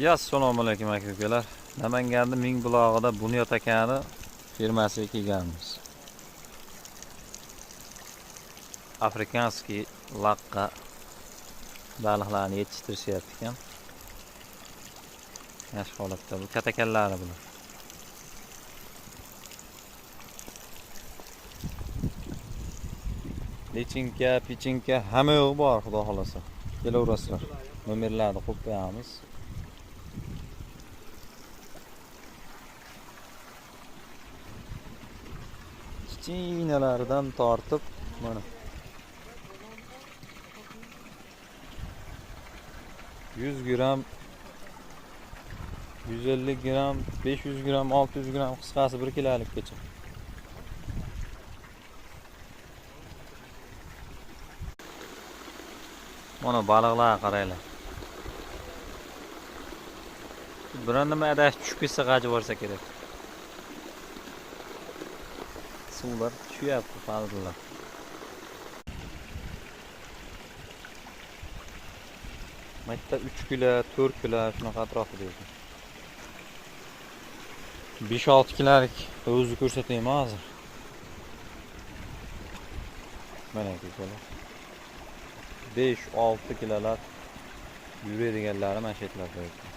Assalomu alaykum aka-ukalar. Namanganda Mingbulog'ida Bunyod akani firmasiga kelganmiz. Afrikanskiy laqqa baliqlarni yetishtirishyapti ekan. Yaxshi holatda bu katakallari bular. Lichinka, pichinka hamma yo'q bor, xudo xolasa. Kelaverasizlar. Nomerlarni qo'yib qo'yamiz. Kichkinalardan tortib mana 100 gram, 150 gram, 500 gram, 600 gram, qisqasi 1 kilolikgacha. Mana baliqlar qaranglar. Biron nima adash tushib ketsa g'aji borsa kerak. Suvlar tushyapti, baliqlar. Makta 3 kilo, 4 kilo shunaqa atrofida ekan. 5-6 kilolik o'zi ko'rsataymi hozir. Mana aka-ukalar. 5-6 kilolar yuradiganlari mana shu yerlarda ekan.